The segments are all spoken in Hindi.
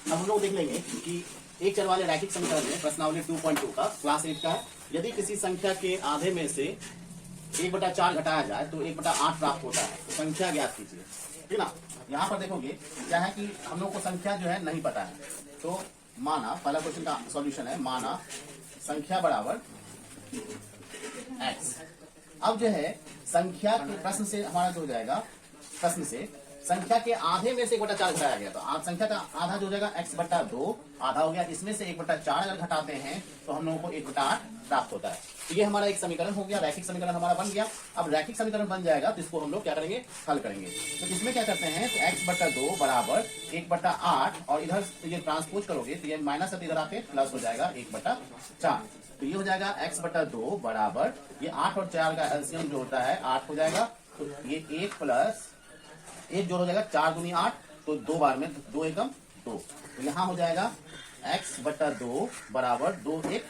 अब हम लोग देख लेंगे कि एक चर वाले रैखिक समीकरण में प्रश्नावली 2.2 का क्लास 8 का है। यदि किसी संख्या के आधे में से 1/4 घटाया जाए तो 1/8 प्राप्त होता है। तो संख्या ज्ञात कीजिए, ठीक ना। यहाँ पर देखोगे क्या है कि हम लोग को संख्या जो है नहीं पता है। तो माना पहला क्वेश्चन का सॉल्यूशन है, माना संख्या बराबर x। अब जो है संख्या के प्रश्न से हमारा जो हो जाएगा, प्रश्न से संख्या के आधे में से 1/4 घटाया गया तो संख्या का आधा जो हो जाएगा x/2 आधा हो गया। इसमें से 1/4 अगर घटाते हैं तो हम लोगों को 1/8 प्राप्त होता है। तो ये हमारा एक समीकरण हो गया, रैखिक समीकरण हमारा बन गया। अब रैखिक समीकरण बन जाएगा तो इसको हम लोग क्या करेंगे, हल करेंगे। तो इसमें क्या करते हैं, तो x/2 बराबर 1/8 और इधर ये ट्रांसपोज करोगे तो ये माइनस इधर आके प्लस हो जाएगा 1/4। तो ये हो जाएगा x/2 बराबर ये 8 और 4 का एलसीएम जो होता है 8 हो जाएगा। तो ये 1 प्लस 1 जोड़ हो जाएगा 4 दूनी 8, तो 2 बार में 2 एकम 2। तो यहाँ हो जाएगा x/2 बराबर 2 1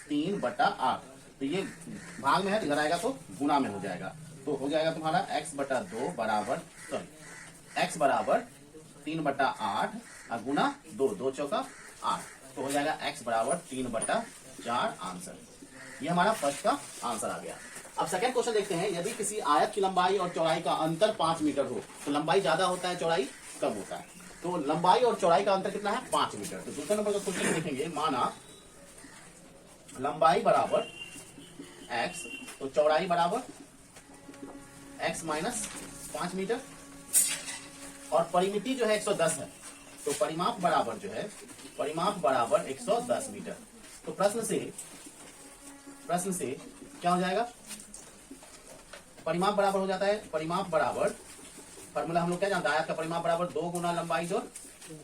3/8। तो ये भाग में है, इधर आएगा तो गुना में हो जाएगा। तो हो जाएगा तुम्हारा x/2 बराबर x बराबर 3/8 और गुना 2 2 चौका 8। तो हो जाएगा x बराबर 3/4 आंसर। ये हमारा फर्स्ट का आंसर आ गया। अब सेकंड क्वेश्चन देखते हैं। यदि किसी आयत की लंबाई और चौड़ाई का अंतर 5 मीटर हो तो लंबाई ज्यादा होता है, चौड़ाई कम होता है। तो लंबाई और चौड़ाई का अंतर कितना है, 5 मीटर। तो दूसरे नंबर का क्वेश्चन देखेंगे, माना लंबाई बराबर x तो चौड़ाई बराबर x माइनस 5 मीटर और परिमिति जो है 110 है। तो परिमाप बराबर जो है, परिमाप बराबर 110 मीटर। तो प्रश्न से क्या हो जाएगा, परिमाप बराबर हो जाता है, परिमाप बराबर फॉर्मूला हम लोग क्या जानते हैं, आयत का परिमाप बराबर 2 गुना लंबाई जोड़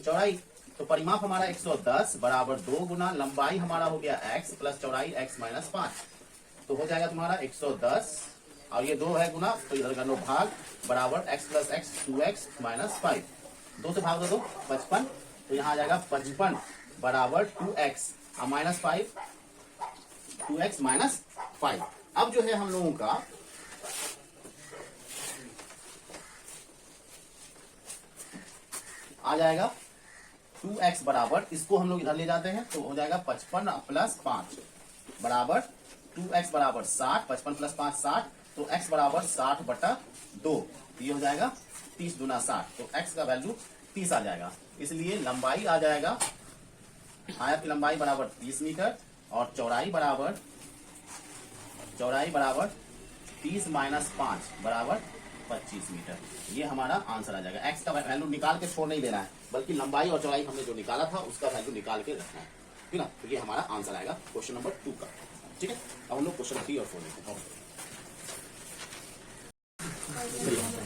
चौड़ाई। तो परिमाप हमारा 110 बराबर 2 गुना लंबाई हमारा हो गया x प्लस चौड़ाई x माइनस 5। तो हो जाएगा तुम्हारा 110 और ये 2 है गुना, तो इधर का नो भाग बराबर x plus x 2x minus 5। 2 से भाग दो 55। तो यहाँ आ जाएगा 55 बराबर 2x और माइनस 5 2x माइनस 5। अब जो है हम लोगों का आ जाएगा 2x बराबर, इसको हम लोग इधर ले जाते हैं तो हो जाएगा 55 प्लस 5 बराबर 2x बराबर 60। 55 प्लस 5 60। तो x बराबर 60/2। ये हो जाएगा 30 दूना 60। तो x का वैल्यू 30 आ जाएगा। इसलिए लंबाई आ जाएगा, आयत की लंबाई बराबर 30 मीटर और चौड़ाई बराबर 30 माइनस 5 बराबर 25 मीटर। ये हमारा आंसर आ जाएगा। x का वैल्यू निकाल के छोड़ नहीं देना है, बल्कि लंबाई और चौड़ाई हमने जो निकाला था उसका वैल्यू निकाल के रखना है, ठीक ना। तो ये हमारा आंसर आएगा क्वेश्चन नंबर 2 का, ठीक है। अब हम लोग क्वेश्चन 3 और 4 देखते हैं।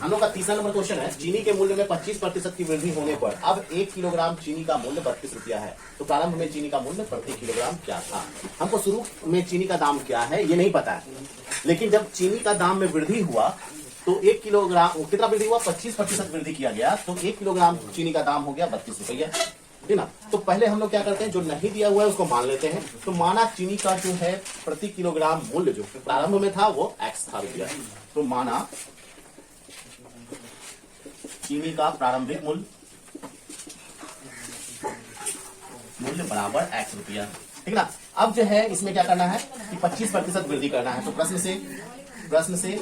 हम लोग का तीसरा नंबर क्वेश्चन है, चीनी के मूल्य में 25% की वृद्धि होने पर अब 1 किलोग्राम चीनी का मूल्य 32 रुपया है। तो प्रारंभ में चीनी का मूल्य प्रति किलोग्राम क्या था। हमको शुरू में चीनी का दाम क्या है ये नहीं पता है, लेकिन जब चीनी का दाम में वृद्धि हुआ तो 1 किलोग्राम कितना वृद्धि हुआ, 25% वृद्धि किया गया। तो 1 किलोग्राम चीनी का दाम हो गया 32 रुपया, ठीक ना। तो पहले हम लोग क्या करते हैं, जो नहीं दिया हुआ है उसको मान लेते हैं। तो माना चीनी का जो है प्रति किलोग्राम मूल्य जो प्रारंभ में था वो x था रुपया। तो माना चीनी का प्रारंभिक मूल्य बराबर x रुपया, ठीक ना। अब जो है इसमें क्या करना है कि 25% वृद्धि करना है। तो प्रश्न से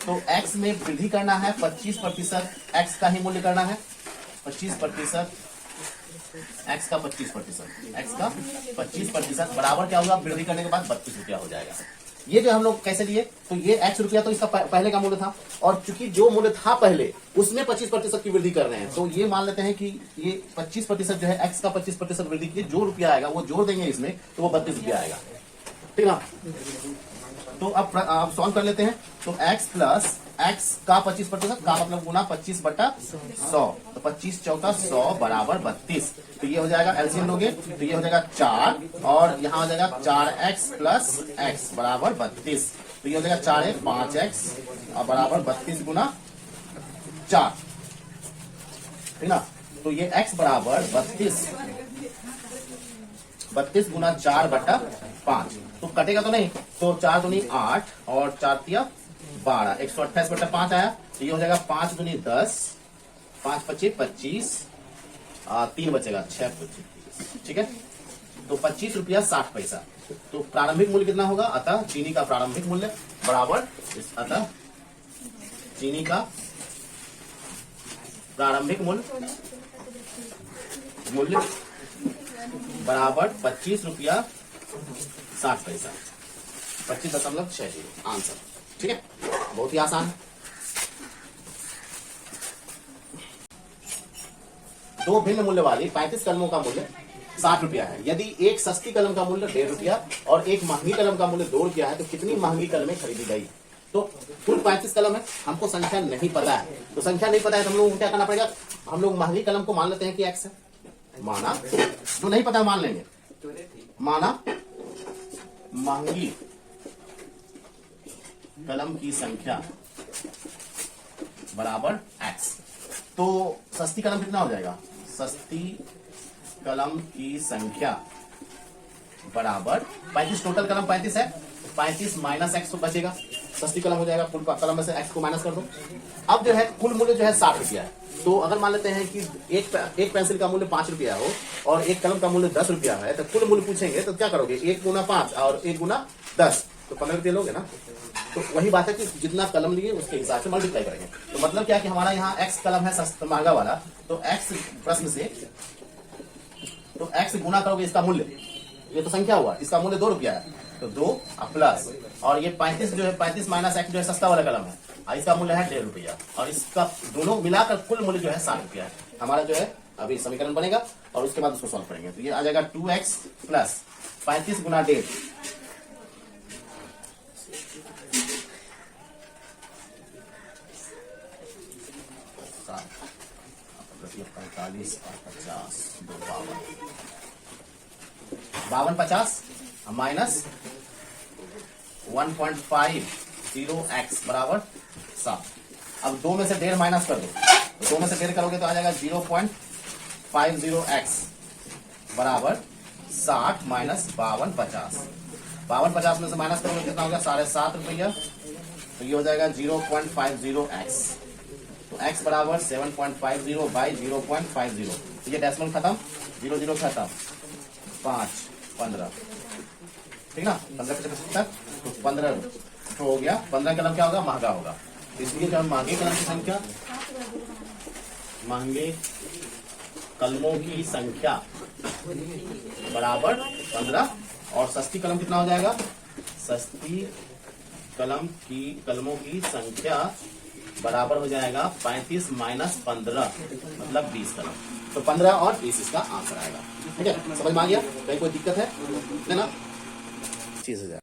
तो x में वृद्धि करना है 25%, x का ही मूल्य करना है 25%, x का 25% बराबर क्या होगा, वृद्धि करने के बाद 32 रुपया हो जाएगा। ये जो हम लोग कैसे लिए, तो ये x रुपया तो इसका पहले का मूल्य था, और चूंकि जो मूल्य था पहले उसमें 25% की वृद्धि कर रहे हैं। तो ये मान लेते हैं कि ये 25% जो है x का 25% वृद्धि की जो रुपया आएगा वो जोड़ देंगे इसमें, तो वो 32 रुपया आएगा, ठीक ना। तो अब आप सॉल्व कर लेते हैं। तो x प्लस x का 25% का मतलब गुना 25/100। तो 25 चौका 100 बराबर 32। तो ये हो जाएगा एलसीएम लोगे तो ये हो जाएगा 4 और यहाँ हो जाएगा 4x प्लस x बराबर 32। तो ये हो जाएगा 4 5x और बराबर 32 गुना 4, ठीक ना। तो ये x बराबर 32 गुना 4/5। तो कटेगा तो नहीं, तो 4 दूनी 8 और 4 तिया 12, 128/5 आया। तो ये हो जाएगा 5 दूनी 10, 5 25 25 3 बचेगा 6 25, ठीक है। तो 25 रुपया 60 पैसा। तो प्रारंभिक मूल्य कितना होगा, अतः चीनी का प्रारंभिक मूल्य बराबर अतः चीनी का प्रारंभिक मूल्य बराबर 25 रुपया 60 पैसा, 25.60 आंसर, ठीक है। बहुत ही आसान है। दो भिन्न मूल्य वाली 35 कलमों का मूल्य 60 रुपया है। यदि एक सस्ती कलम का मूल्य 1.5 रुपया और एक महंगी कलम का मूल्य 2 रुपया है तो कितनी महंगी कलमें खरीदी गई। तो कुल 35 कलम है, हमको संख्या नहीं पता है। तो संख्या नहीं पता है तो हम लोगों को क्या करना पड़ेगा, हम लोग महंगी कलम को मान लेते हैं कि x है, माना जो नहीं पता मान लेंगे, माना महंगी कलम की संख्या बराबर x। तो सस्ती कलम कितना हो जाएगा, सस्ती कलम की संख्या बराबर 35, टोटल कलम 35 है, 35 माइनस x तो बचेगा, सस्ती कलम हो जाएगा, कुल कलम में से x को माइनस कर दो। अब जो है कुल मूल्य जो है 60 रुपया है। तो अगर मान लेते हैं कि एक पेंसिल का मूल्य 5 रुपया हो और एक कलम का मूल्य 10 रुपया है, तो कुल मूल्य पूछेंगे तो क्या करोगे, 1 गुना 5 और 1 गुना 10, तो 15 रुपये लोगे ना। तो वही बात है कि जितना कलम लिए उसके हिसाब से मल्टीप्लाई करेंगे। तो मतलब क्या कि हमारा यहाँ x कलम है सस्ता महंगा वाला, तो x प्रश्न से तो x गुना करोगे इसका मूल्य, ये तो संख्या हुआ, इसका मूल्य 2 रुपया है, तो 2 प्लस और ये 35 जो है 35 माइनस x जो है सस्ता वाला कलम है, और इसका मूल्य है 1.5 रुपया, और इसका दोनों मिलाकर कुल मूल्य जो है 60 रुपया है। हमारा जो है अभी समीकरण बनेगा और उसके बाद उसको सॉल्व करेंगे। तो ये आ जाएगा 2x प्लस 35 गुना 1.5 45 और 50 52 50 माइनस 1.50x बराबर 7। अब 2 में से 1.5 माइनस कर दो, तो 2 में से 1.5 करोगे तो आ जाएगा 0.50x बराबर 60 माइनस 52 50। 52 50 में से माइनस करोगे कितना होगा, 7.5 रुपया, तो ये हो जाएगा 0.50x। तो x बराबर 7.50 बाई 0.50, तो ये डेसिमल खत्म, 0 0 खत्म, 5 15, ठीक ना, 15 तक, तो 15 तो हो गया। 15 कलम क्या होगा, महंगा होगा, इसलिए जब महंगे कलम की संख्या, महंगे कलमों की संख्या बराबर 15 और सस्ती कलम कितना हो जाएगा, सस्ती कलमों की संख्या बराबर हो जाएगा 35 माइनस 15 मतलब 20 कलम। तो 15 और 20 इसका आंसर आएगा, ठीक है। समझ में आ गया, कहीं कोई दिक्कत है ना, 30,000।